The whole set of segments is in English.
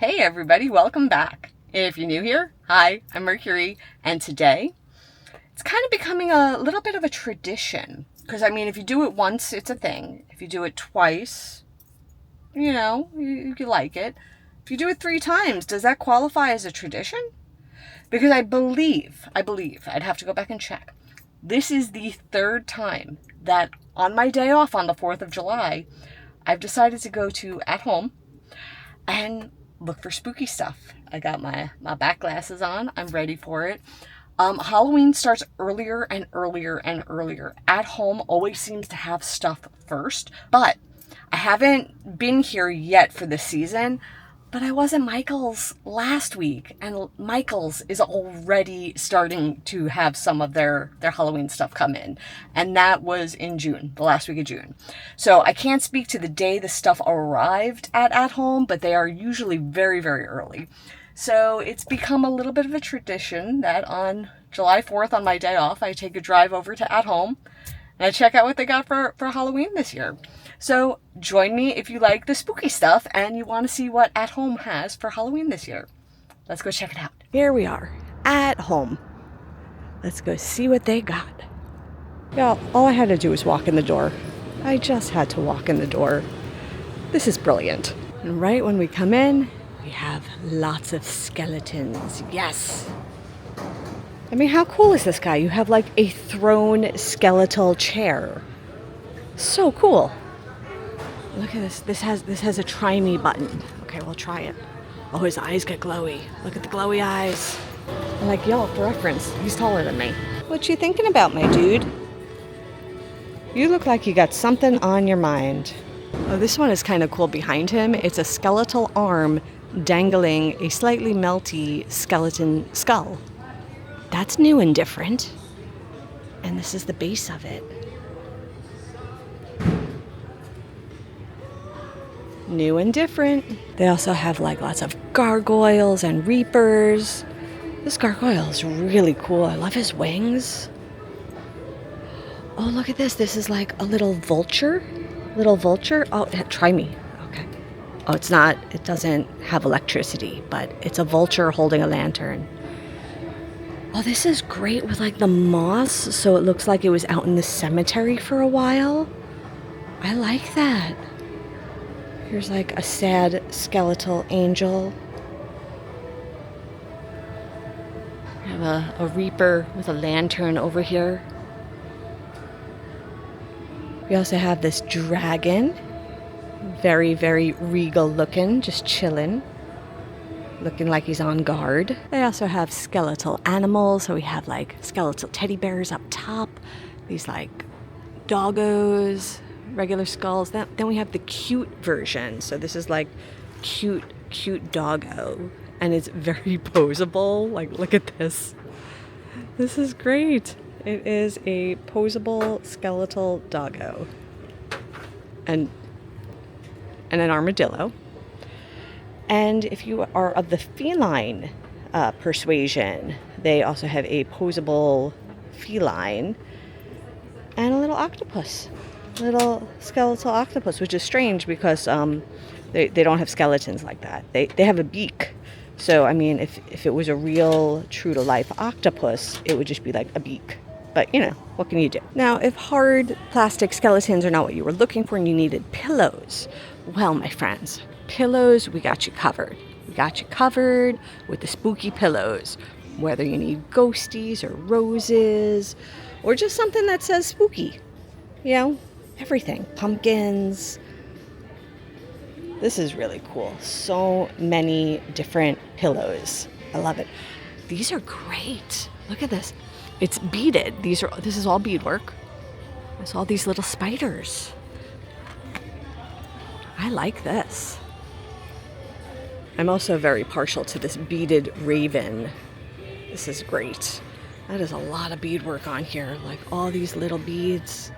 Hey everybody, welcome back. If you're new here, hi, I'm Mercury, and today it's kind of becoming a little bit of a tradition. Because I mean, if you do it once, it's a thing. If you do it twice, you like it. If you do it 3 times, does that qualify as a tradition? Because I believe, I'd have to go back and check. This is the third time that on my day off on the 4th of July, I've decided to go to At Home and look for spooky stuff. I got my back glasses on. I'm ready for it. Halloween starts earlier and earlier and earlier. At Home always seems to have stuff first, but I haven't been here yet for the season. But I was at Michael's last week, and Michael's is already starting to have some of their Halloween stuff come in. And that was in June, the last week of June. So I can't speak to the day the stuff arrived at Home, but they are usually very, very early. So it's become a little bit of a tradition that on July 4th, on my day off, I take a drive over to At Home and I check out what they got for Halloween this year. So join me if you like the spooky stuff and you want to see what At Home has for Halloween this year. Let's go check it out. Here we are, At Home. Let's go see what they got. Yeah, all I had to do was walk in the door. I just had to walk in the door. This is brilliant. And right when we come in, we have lots of skeletons. Yes. I mean, how cool is this guy? You have like a thrown skeletal chair. So cool. Look at this. This has a try me button. Okay, we'll try it. Oh, his eyes get glowy. Look at the glowy eyes. And like, y'all, for reference, he's taller than me. What you thinking about, my dude? You look like you got something on your mind. Oh, this one is kind of cool behind him. It's a skeletal arm dangling a slightly melty skeleton skull. That's new and different. And this is the base of it. New and different. They also have like lots of gargoyles and reapers. This gargoyle is really cool. I love his wings. Oh, look at this. This is like a little vulture. Oh, try me. Okay. Oh, it's not. It doesn't have electricity, but it's a vulture holding a lantern. Oh, this is great with like the moss, so it looks like it was out in the cemetery for a while. I like that. Here's like a sad skeletal angel. We have a reaper with a lantern over here. We also have this dragon. Very, very regal looking, just chilling. Looking like he's on guard. They also have skeletal animals. So we have like skeletal teddy bears up top. These like doggos, regular skulls. Then we have the cute version. So this is like cute doggo. And it's very poseable. Like, look at this. This is great. It is a poseable skeletal doggo. And an armadillo. And if you are of the feline persuasion, they also have a poseable feline and a little octopus, little skeletal octopus, which is strange because they don't have skeletons like that. They have a beak. So, I mean, if it was a real true-to-life octopus, it would just be like a beak. But, what can you do? Now, if hard plastic skeletons are not what you were looking for and you needed pillows, well, my friends, pillows, we got you covered. We got you covered with the spooky pillows. Whether you need ghosties or roses or just something that says spooky. Everything. Pumpkins. This is really cool. So many different pillows. I love it. These are great. Look at this. It's beaded. This is all beadwork. There's all these little spiders. I like this. I'm also very partial to this beaded raven. This is great. That is a lot of beadwork on here. Like all these little beads.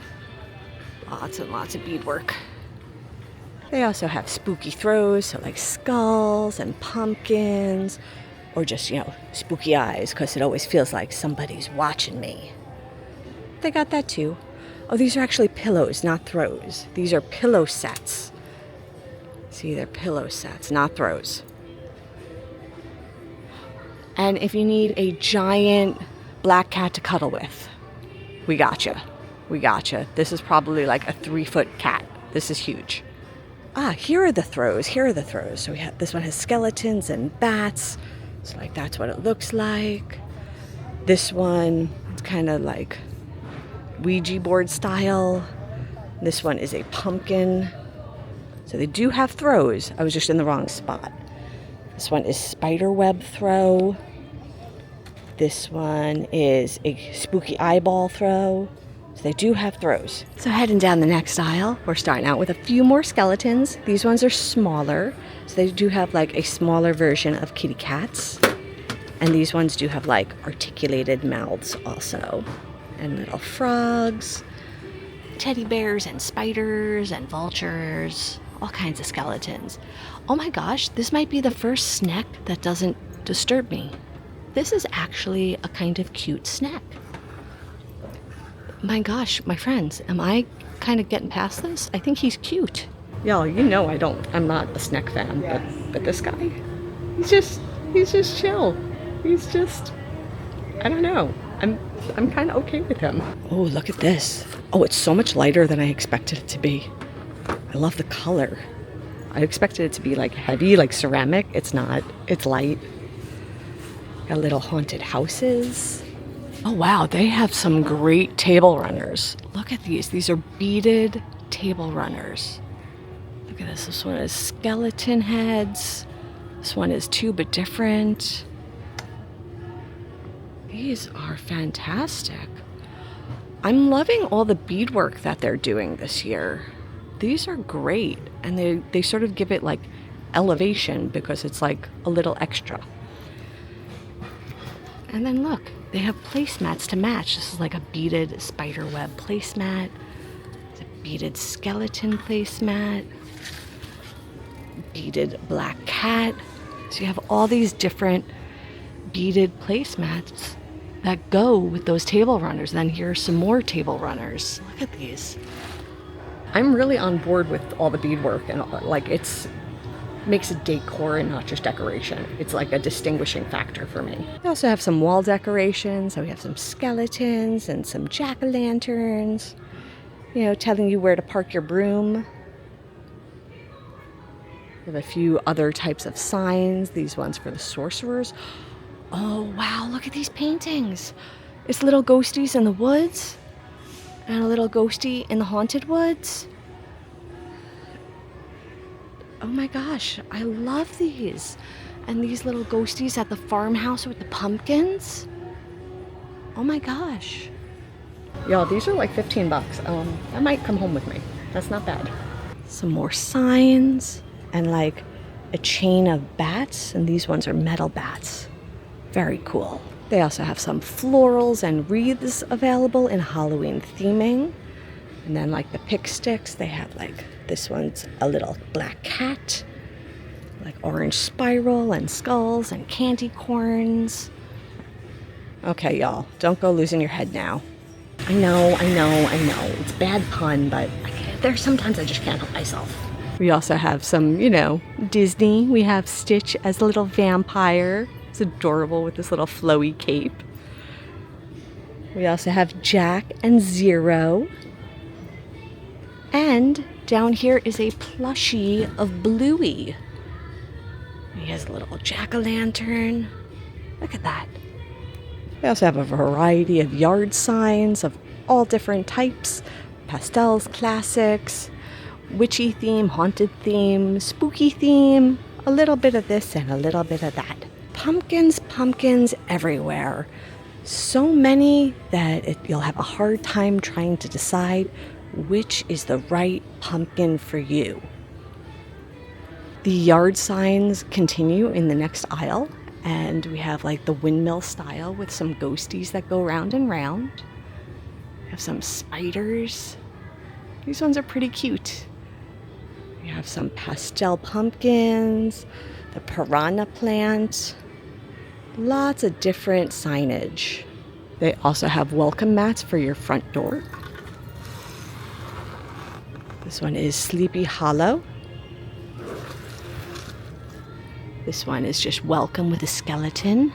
Lots and lots of beadwork. They also have spooky throws, so like skulls and pumpkins. Or just, spooky eyes, because it always feels like somebody's watching me. They got that too. Oh, these are actually pillows, not throws. These are pillow sets. See, they're pillow sets, not throws. And if you need a giant black cat to cuddle with, we gotcha. We gotcha. This is probably like a 3-foot cat. This is huge. Ah, here are the throws. Here are the throws. So we have, this one has skeletons and bats. So like that's what it looks like. This one, it's kind of like Ouija board style. This one is a pumpkin. So they do have throws. I was just in the wrong spot. This one is spider web throw. This one is a spooky eyeball throw. So they do have throws. So heading down the next aisle, we're starting out with a few more skeletons. These ones are smaller. So they do have like a smaller version of kitty cats. And these ones do have like articulated mouths also. And little frogs, teddy bears and spiders and vultures, all kinds of skeletons. Oh my gosh, this might be the first snack that doesn't disturb me. This is actually a kind of cute snack. My gosh, my friends, am I kind of getting past this? I think he's cute. Y'all, you know I'm not a snack fan, but this guy, he's just chill. He's just, I don't know. I'm kind of okay with him. Oh, look at this. Oh, it's so much lighter than I expected it to be. I love the color. I expected it to be like heavy, like ceramic. It's not. It's light. Got little haunted houses. Oh wow, they have some great table runners. Look at these. These are beaded table runners. Look at this. This one is skeleton heads. This one is two but different. These are fantastic. I'm loving all the beadwork that they're doing this year. These are great, and they sort of give it like elevation because it's like a little extra. And then look, they have placemats to match. This is like a beaded spider web placemat. It's a beaded skeleton placemat. Beaded black cat. So you have all these different beaded placemats that go with those table runners. Then here are some more table runners. Look at these. I'm really on board with all the beadwork, and like makes it decor and not just decoration. It's like a distinguishing factor for me. We also have some wall decorations. So we have some skeletons and some jack-o'-lanterns, you know, telling you where to park your broom. We have a few other types of signs. These ones for the sorcerers. Oh wow, look at these paintings. It's little ghosties in the woods and a little ghosty in the haunted woods. Oh my gosh, I love these. And these little ghosties at the farmhouse with the pumpkins. Oh my gosh. Y'all, these are like 15 bucks. That might come home with me. That's not bad. Some more signs and like a chain of bats, and these ones are metal bats. Very cool. They also have some florals and wreaths available in Halloween theming. And then like the pick sticks, they have like, this one's a little black cat, like orange spiral and skulls and candy corns. Okay, y'all, don't go losing your head now. I know. It's bad pun, but there's sometimes I just can't help myself. We also have some, you know, Disney. We have Stitch as a little vampire. It's adorable with this little flowy cape. We also have Jack and Zero. And down here is a plushie of Bluey. He has a little jack-o'-lantern. Look at that. We also have a variety of yard signs of all different types. Pastels, classics, witchy theme, haunted theme, spooky theme, a little bit of this and a little bit of that. Pumpkins everywhere. So many that you'll have a hard time trying to decide which is the right pumpkin for you. The yard signs continue in the next aisle, and we have like the windmill style with some ghosties that go round and round. We have some spiders. These ones are pretty cute. We have some pastel pumpkins, the piranha plant, lots of different signage. They also have welcome mats for your front door. This one is Sleepy Hollow. This one is just welcome with a skeleton.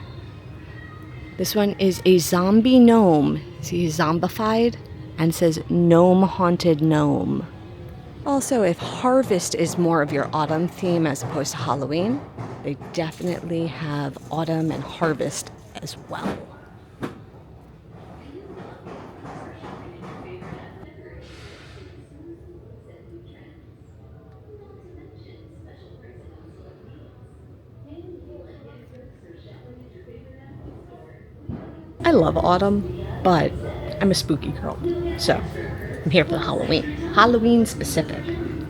This one is a zombie gnome. See, he's zombified and says gnome haunted gnome. Also, if harvest is more of your autumn theme as opposed to Halloween, they definitely have autumn and harvest as well. I love autumn, but I'm a spooky girl, so I'm here for the Halloween specific,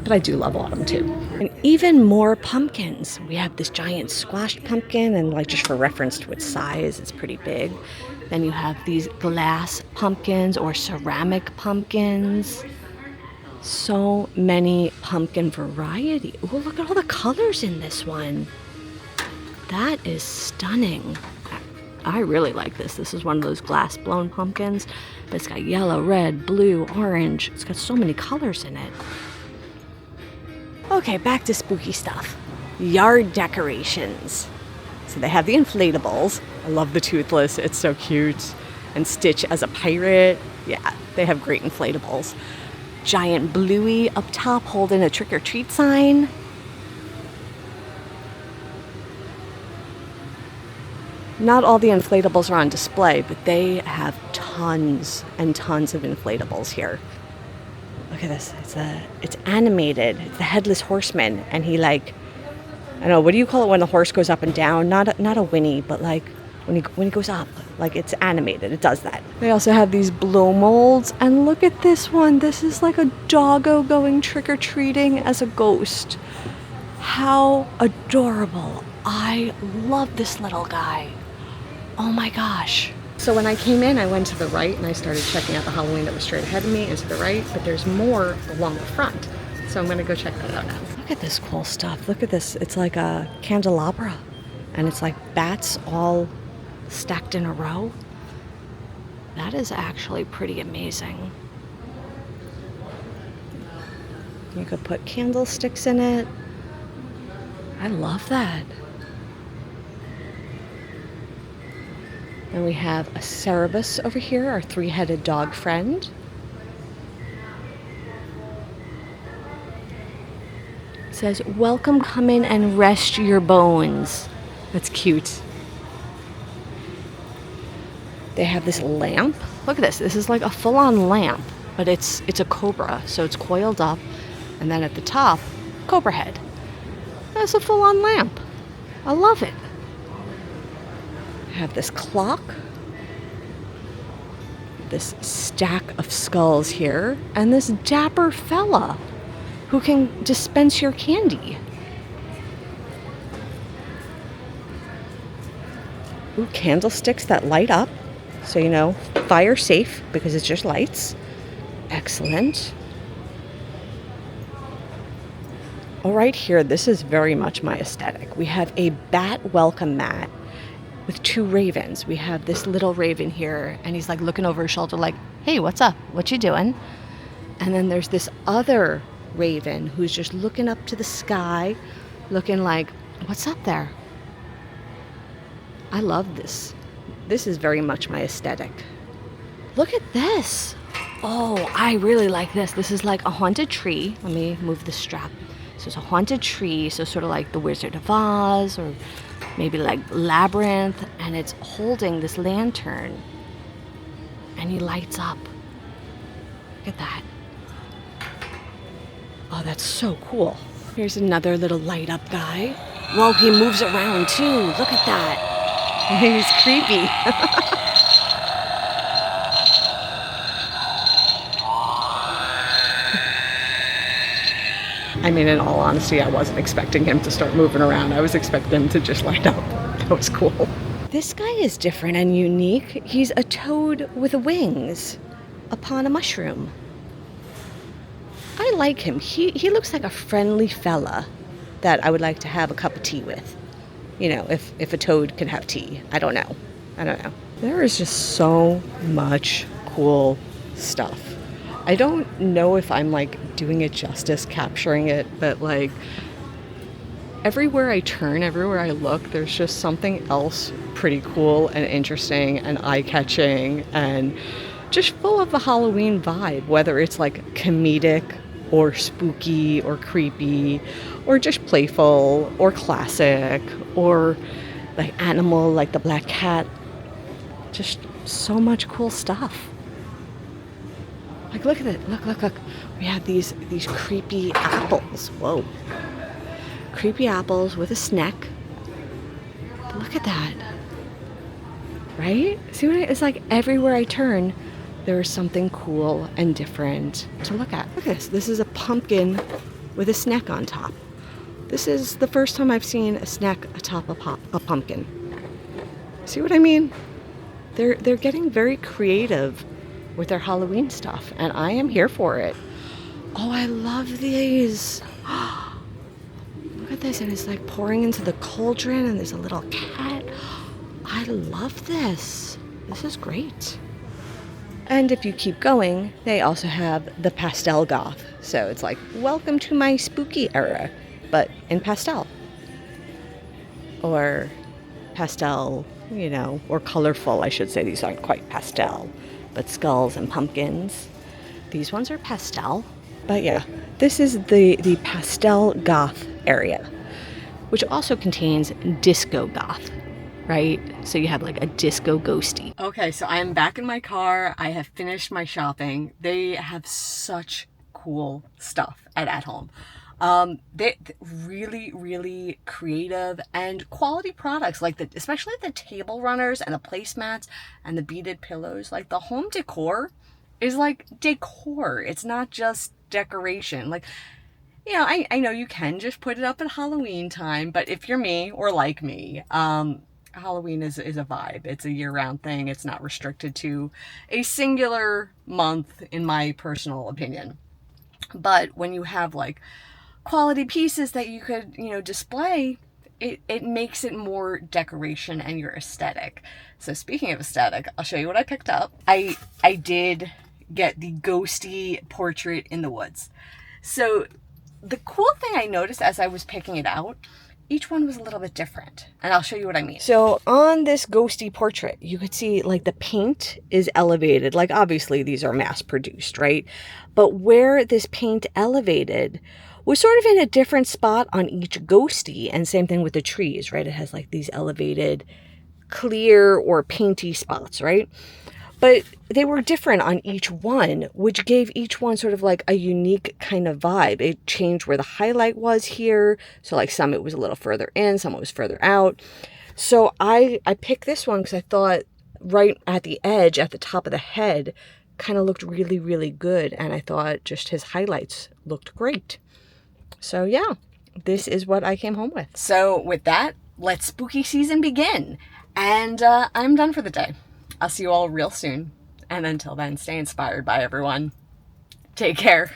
but I do love autumn too. And even more pumpkins. We have this giant squashed pumpkin, and like just for reference to its size, it's pretty big. Then you have these glass pumpkins or ceramic pumpkins. So many pumpkin variety. Oh, look at all the colors in this one. That is stunning. I really like this. This is one of those glass blown pumpkins. It's got yellow, red, blue, orange. It's got so many colors in it. Okay, back to spooky stuff. Yard decorations. So they have the inflatables. I love the Toothless. It's so cute. And Stitch as a pirate. Yeah, they have great inflatables. Giant Bluey up top holding a trick-or-treat sign. Not all the inflatables are on display, but they have tons and tons of inflatables here. Look at this. It's animated. It's the Headless Horseman, and he I don't know, what do you call it when the horse goes up and down? Not a whinny, but like when he goes up, like it's animated. It does that. They also have these blow molds, and look at this one. This is like a doggo going trick-or-treating as a ghost. How adorable. I love this little guy. Oh my gosh. So when I came in, I went to the right and I started checking out the Halloween that was straight ahead of me and to the right, but there's more along the front. So I'm gonna go check that out now. Look at this cool stuff. Look at this. It's like a candelabra, and it's like bats all stacked in a row. That is actually pretty amazing. You could put candlesticks in it. I love that. And we have a Cerebus over here, our three-headed dog friend. It says, "Welcome, come in and rest your bones." That's cute. They have this lamp. Look at this. This is like a full-on lamp, but it's a cobra, so it's coiled up, and then at the top, cobra head. That's a full-on lamp. I love it. I have this clock, this stack of skulls here, and this dapper fella who can dispense your candy. Ooh, candlesticks that light up, so you know, fire safe because it's just lights. Excellent. Oh, right here, this is very much my aesthetic. We have a bat welcome mat with two ravens. We have this little raven here, and he's like looking over his shoulder like, "Hey, what's up? What you doing?" And then there's this other raven who's just looking up to the sky, looking like, "What's up there?" I love this. This is very much my aesthetic. Look at this. Oh, I really like this. This is like a haunted tree. Let me move the strap. So it's a haunted tree, so sort of like the Wizard of Oz, or maybe like Labyrinth, and it's holding this lantern, and he lights up. Look at that. Oh, that's so cool. Here's another little light up guy. Whoa, he moves around too. Look at that. He's creepy. I mean, in all honesty, I wasn't expecting him to start moving around. I was expecting him to just light up. That was cool. This guy is different and unique. He's a toad with wings upon a mushroom. I like him. He looks like a friendly fella that I would like to have a cup of tea with. You know, if a toad can have tea. I don't know. There is just so much cool stuff. I don't know if I'm like doing it justice capturing it, but like everywhere I turn, everywhere I look, there's just something else pretty cool and interesting and eye-catching and just full of the Halloween vibe, whether it's like comedic or spooky or creepy or just playful or classic or like animal like the black cat. Just so much cool stuff. Like look at it. Look. We have these creepy apples. Whoa. Creepy apples with a snack. But look at that. Right? See what it's like everywhere I turn, there is something cool and different to look at. Look at this. This is a pumpkin with a snack on top. This is the first time I've seen a snack atop a pumpkin. See what I mean? They're getting very creative with their Halloween stuff, and I am here for it. Oh, I love these. Look at this, and it's like pouring into the cauldron, and there's a little cat. I love this. This is great. And if you keep going, they also have the pastel goth. So it's like, welcome to my spooky era, but in pastel. Or pastel, you know, or colorful, I should say. These aren't quite pastel, but skulls and pumpkins. These ones are pastel. But yeah, this is the pastel goth area, which also contains disco goth. Right? So you have like a disco ghosty. Okay, so I'm back in my car. I have finished my shopping. They have such cool stuff at home. They really creative and quality products, like especially the table runners and the placemats and the beaded pillows. Like the home decor is like decor. It's not just decoration. Like, you know, I know you can just put it up at Halloween time, but if you're me or like me, Halloween is a vibe. It's a year-round thing. It's not restricted to a singular month, in my personal opinion. But when you have like quality pieces that you could, you know, display, it makes it more decoration and your aesthetic. So speaking of aesthetic, I'll show you what I picked up. I did get the ghosty portrait in the woods. So the cool thing I noticed as I was picking it out, each one was a little bit different, and I'll show you what I mean. So on this ghosty portrait, you could see like the paint is elevated. Like obviously these are mass produced, right? But where this paint elevated was sort of in a different spot on each ghosty, and same thing with the trees, right? It has like these elevated clear or painty spots, right? But they were different on each one, which gave each one sort of like a unique kind of vibe. It changed where the highlight was here. So like some it was a little further in, some it was further out. So I picked this one because I thought right at the edge, at the top of the head, kind of looked really good. And I thought just his highlights looked great. So yeah, this is what I came home with. So with that, let spooky season begin. And I'm done for the day. I'll see you all real soon. And until then, stay inspired by everyone. Take care.